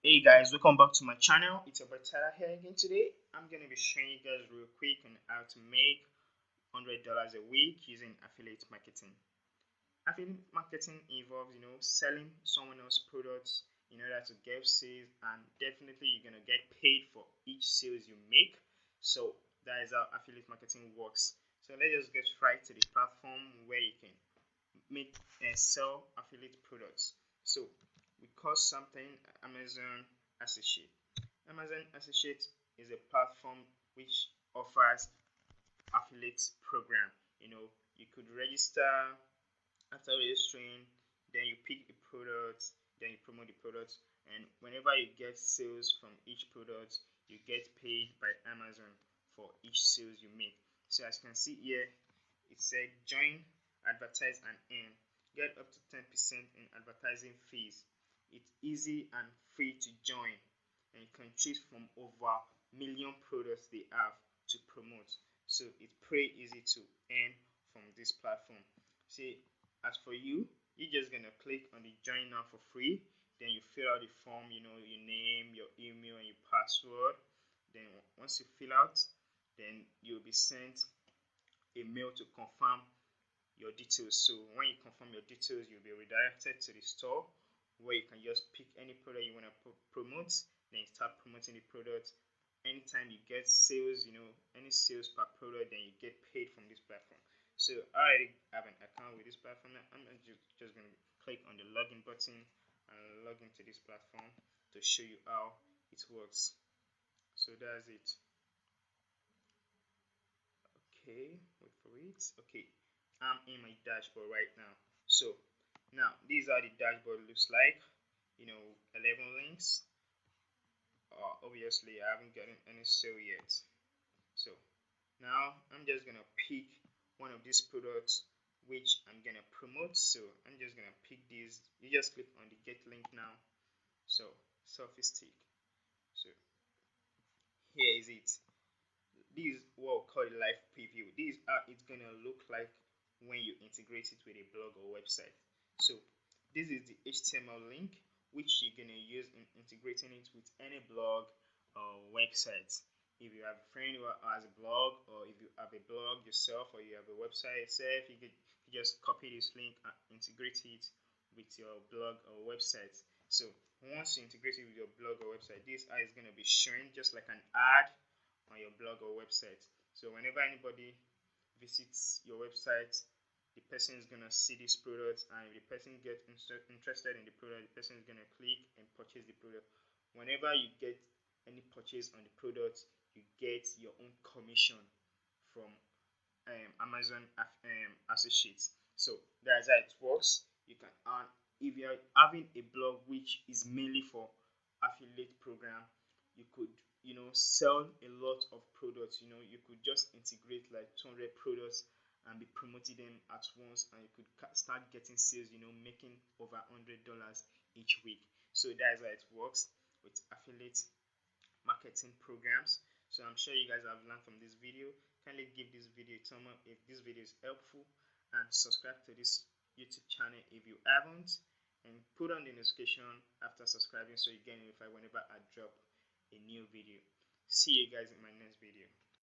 Hey guys, welcome back to my channel. It's your boy Tyler here again. Today I'm gonna be showing you guys real quick on how to make $100 a week using affiliate marketing. Affiliate marketing involves selling someone else's products in order to get sales, and definitely you're gonna get paid for each sales you make. So that is how affiliate marketing works. So let's just get right to the platform where you can make and sell affiliate products. So we call something Amazon Associate. Amazon Associate is a platform which offers affiliate program. You could register. After registering, then you pick the product, then you promote the product, and whenever you get sales from each product, you get paid by Amazon for each sales you make. So as you can see here, it said join, advertise and earn. Get up to 10% in advertising fees. It's easy and free to join, and you can choose from over a million products they have to promote. So it's pretty easy to earn from this platform. See, as for you, you're just gonna click on the join now for free. Then you fill out the form, your name, your email, and your password. Then once you fill out, then you'll be sent a mail to confirm your details. So when you confirm your details, you'll be redirected to the store where you can just pick any product you want to promote, then start promoting the product. Anytime you get sales, any sales per product, then you get paid from this platform. So I already have an account with this platform. I'm just going to click on the login button and log into this platform to show you how it works. So that's it. Okay, wait for it. Okay, I'm in my dashboard right now. So now these are the dashboard looks like. 11 links. Obviously I haven't gotten any sale yet. So now I'm just gonna pick one of these products which I'm gonna promote. So I'm just gonna pick this. You just click on the get link now. So selfie stick. So here is it. This is what we call a live preview. This is how it's gonna look like when you integrate it with a blog or website. So this is the HTML link which you're gonna use in integrating it with any blog or website. If you have a friend who has a blog, or if you have a blog yourself, or you have a website yourself, you could just copy this link and integrate it with your blog or website. So once you integrate it with your blog or website, this is going to be showing just like an ad on your blog or website. So whenever anybody visits your website, the person is going to see this product, and if the person gets interested in the product, the person is going to click and purchase the product. Whenever you get any purchase on the product, you get your own commission from Amazon Associates. So that's how it works. You can earn. If you're having a blog which is mainly for affiliate program, you could sell a lot of products. You could just integrate like 200 products and be promoting them at once, and you could start getting sales, making over $100 each week. So that's how it works with affiliate marketing programs. So I'm sure you guys have learned from this video. Kindly give this video a thumb up if this video is helpful, and subscribe to this YouTube channel if you haven't, and put on the notification after subscribing so you get notified whenever I drop a new video. See you guys in my next video.